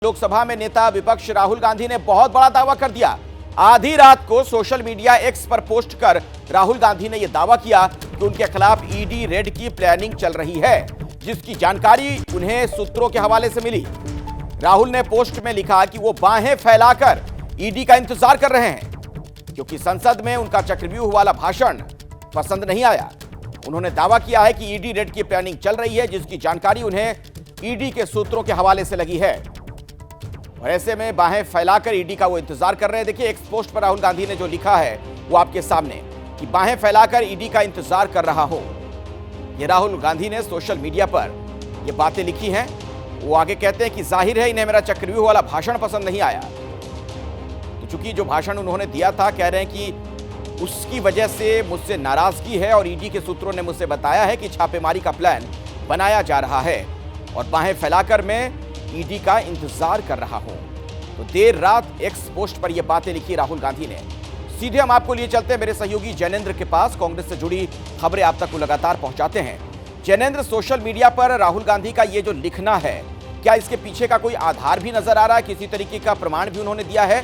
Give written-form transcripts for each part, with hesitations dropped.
लोकसभा में नेता विपक्ष राहुल गांधी ने बहुत बड़ा दावा कर दिया। आधी रात को सोशल मीडिया एक्स पर पोस्ट कर राहुल गांधी ने यह दावा किया कि उनके खिलाफ ईडी रेड की प्लानिंग चल रही है, जिसकी जानकारी उन्हें सूत्रों के हवाले से मिली। राहुल ने पोस्ट में लिखा कि वो बाहें फैलाकर ईडी का इंतजार कर रहे हैं, क्योंकि संसद में उनका चक्रव्यूह वाला भाषण पसंद नहीं आया। उन्होंने दावा किया है कि ईडी रेड की प्लानिंग चल रही है, जिसकी जानकारी उन्हें ईडी के सूत्रों के हवाले से लगी है और ऐसे में बाहें फैलाकर ईडी का वो इंतजार कर रहे हैं। देखिए, एक्स पोस्ट पर राहुल गांधी ने जो लिखा है वो आपके सामने कि बाहें फैलाकर ईडी का इंतजार कर रहा हो। ये राहुल गांधी ने सोशल मीडिया पर ये बातें लिखी हैं। वो आगे कहते हैं कि जाहिर है इन्हें मेरा चक्रव्यूह वाला भाषण पसंद नहीं आया। तो चूंकि जो भाषण उन्होंने दिया था, कह रहे हैं कि उसकी वजह से मुझसे नाराजगी है और ईडी के सूत्रों ने मुझसे बताया है कि छापेमारी का प्लान बनाया जा रहा है और बाहें फैलाकर मैं ईडी का इंतजार कर रहा हूं। तो देर रात एक्स पोस्ट पर यह बातें लिखी राहुल गांधी ने। सीधे हम आपको लिए चलते हैं मेरे सहयोगी जैनेंद्र के पास। कांग्रेस से जुड़ी खबरें आप तक लगातार पहुंचाते हैं। जैनेंद्र, सोशल मीडिया पर राहुल गांधी का ये जो लिखना है, क्या इसके पीछे का कोई आधार भी नजर आ रहा है? किसी तरीके का प्रमाण भी उन्होंने दिया है?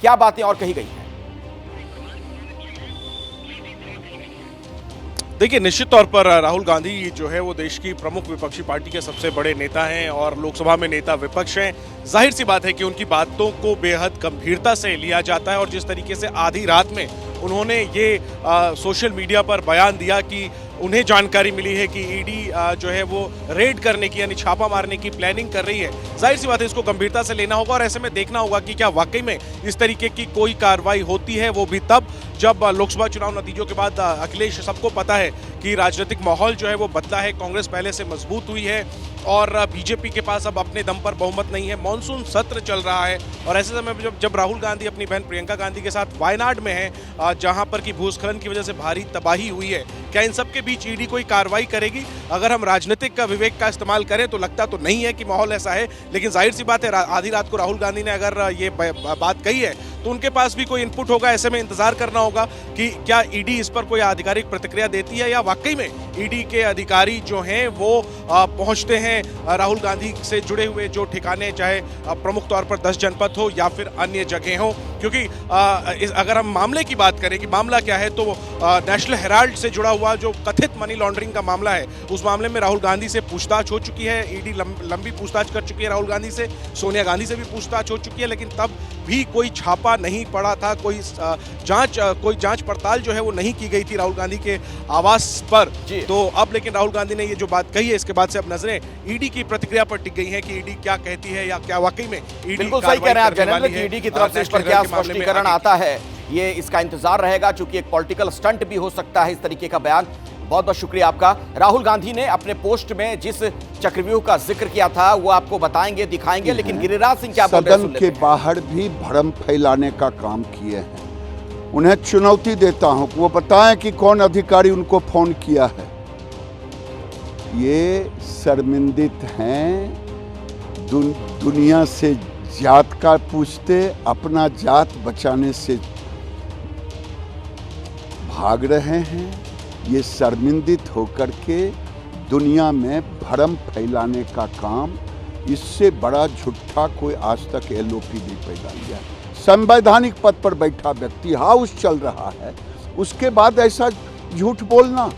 क्या बातें और कही गई हैं? देखिए, निश्चित तौर पर राहुल गांधी जो है वो देश की प्रमुख विपक्षी पार्टी के सबसे बड़े नेता हैं और लोकसभा में नेता विपक्ष हैं। जाहिर सी बात है कि उनकी बातों को बेहद गंभीरता से लिया जाता है और जिस तरीके से आधी रात में उन्होंने ये सोशल मीडिया पर बयान दिया कि उन्हें जानकारी मिली है कि ईडी जो है वो रेड करने की यानी छापा मारने की प्लानिंग कर रही है, जाहिर सी बात है इसको गंभीरता से लेना होगा और ऐसे में देखना होगा कि क्या वाकई में इस तरीके की कोई कार्रवाई होती है, वो भी तब जब लोकसभा चुनाव नतीजों के बाद अखिलेश, सबको पता है कि राजनीतिक माहौल जो है वो बदला है, कांग्रेस पहले से मजबूत हुई है और बीजेपी के पास अब अपने दम पर बहुमत नहीं है, मॉनसून सत्र चल रहा है और ऐसे समय में जब राहुल गांधी अपनी बहन प्रियंका गांधी के साथ वायनाड में है, जहां पर की भूस्खलन की वजह से भारी तबाही हुई है, क्या इन सब के बीच ईडी कोई कार्रवाई करेगी? अगर हम राजनीतिक का विवेक का इस्तेमाल करें तो लगता तो नहीं है कि माहौल ऐसा है, लेकिन जाहिर सी बात है आधी रात को राहुल गांधी ने अगर ये बात कही है तो उनके पास भी कोई इनपुट होगा। ऐसे में इंतजार करना होगा कि क्या ईडी इस पर कोई आधिकारिक प्रतिक्रिया देती है या वाकई में ईडी के अधिकारी जो हैं वो पहुंचते हैं राहुल गांधी से जुड़े हुए जो ठिकाने, चाहे प्रमुख तौर पर 10 जनपद हो या फिर अन्य जगह हो। क्योंकि अगर हम मामले की बात करें कि मामला क्या है, तो नेशनल हेराल्ड से जुड़ा हुआ जो कथित मनी लॉन्ड्रिंग का मामला है, उस मामले में राहुल गांधी से पूछताछ हो चुकी है। ईडी लंबी पूछताछ कर चुकी है राहुल गांधी से, सोनिया गांधी से भी पूछताछ हो चुकी है, लेकिन तब भी कोई छापा नहीं पड़ा था, कोई जांच पड़ताल जो है वो नहीं की गई थी राहुल गांधी के आवास पर। तो अब लेकिन राहुल गांधी ने ये जो बात कही है, इसके बाद से अब नजरें ईडी की प्रतिक्रिया पर टिक गई हैं कि ईडी क्या कहती है या क्या वाकई में ईडी बिल्कुल सही कह रहे हैं आप जैनेंद्र कि ईडी की तरफ से इस पर क्या स्पष्टीकरण आता है, ये इसका इंतजार रहेगा, चूंकि एक पॉलिटिकल स्टंट भी हो सकता है इस तरीके का बयान। बहुत बहुत शुक्रिया आपका। राहुल गांधी ने अपने पोस्ट में जिस चक्रव्यूह का जिक्र किया था वो आपको बताएंगे, दिखाएंगे, लेकिन गिरिराज सिंह क्या बोल रहे हैं? सदन के बाहर भी भ्रम फैलाने का काम किए हैं। उन्हें चुनौती देता हूं कि वो बताएं कि कौन अधिकारी उनको फोन किया है। ये शर्मिंदित हैं, दुनिया से जात का पूछते, अपना जात बचाने से भाग रहे हैं। ये शर्मिंदित होकर के दुनिया में भ्रम फैलाने का काम, इससे बड़ा झूठा कोई आज तक एलओपी नहीं पैदा किया। संवैधानिक पद पर बैठा व्यक्ति, हाउस चल रहा है, उसके बाद ऐसा झूठ बोलना।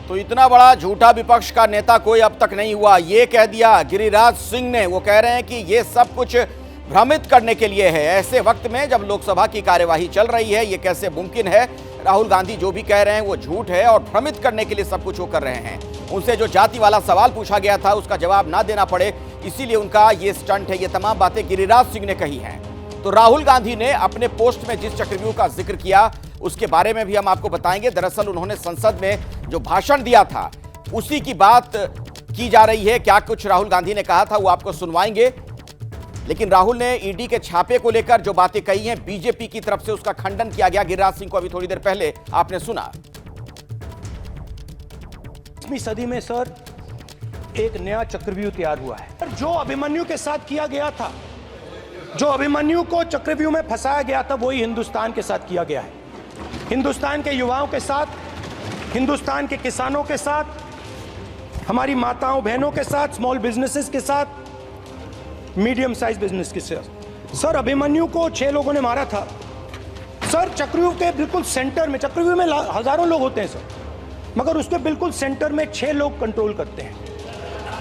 तो इतना बड़ा झूठा विपक्ष का नेता कोई अब तक नहीं हुआ, ये कह दिया गिरिराज सिंह ने। वो कह रहे हैं कि ये सब कुछ भ्रमित करने के लिए है। ऐसे वक्त में जब लोकसभा की कार्यवाही चल रही है, ये कैसे मुमकिन है? राहुल गांधी जो भी कह रहे हैं वो झूठ है और भ्रमित करने के लिए सब कुछ वो कर रहे हैं। उनसे जो जाति वाला सवाल पूछा गया था उसका जवाब ना देना पड़े, इसीलिए उनका ये स्टंट है। ये तमाम बातें गिरिराज सिंह ने कही हैं। तो राहुल गांधी ने अपने पोस्ट में जिस चक्रव्यूह का जिक्र किया उसके बारे में भी हम आपको बताएंगे। दरअसल उन्होंने संसद में जो भाषण दिया था उसी की बात की जा रही है। क्या कुछ राहुल गांधी ने कहा था वो आपको सुनवाएंगे, लेकिन राहुल ने ईडी के छापे को लेकर जो बातें कही हैं, बीजेपी की तरफ से उसका खंडन किया गया। गिरिराज सिंह को अभी थोड़ी देर पहले आपने सुना। 20वीं सदी में सर एक नया चक्रव्यूह तैयार हुआ है। जो अभिमन्यु के साथ किया गया था, जो अभिमन्यु को चक्रव्यूह में फंसाया गया था, वही हिंदुस्तान के साथ किया गया है। हिंदुस्तान के युवाओं के साथ, हिंदुस्तान के किसानों के साथ, हमारी माताओं बहनों के साथ, स्मॉल बिजनेसेस के साथ, मीडियम साइज बिजनेस के साथ। सर अभिमन्यु को 6 लोगों ने मारा था सर, चक्रव्यूह के बिल्कुल सेंटर में। चक्रव्यूह में हजारों लोग होते हैं सर, मगर उसके बिल्कुल सेंटर में 6 लोग कंट्रोल करते हैं।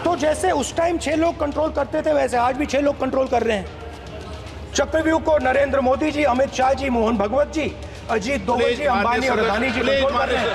तो जैसे उस टाइम 6 लोग कंट्रोल करते थे, वैसे आज भी 6 लोग कंट्रोल कर रहे हैं। चक्रव्यूह को नरेंद्र मोदी जी, अमित शाह जी, मोहन भगवत जी, अजीत दोवल जी, अंबानी और अदानी जी कंट्रोल कर रहे हैं।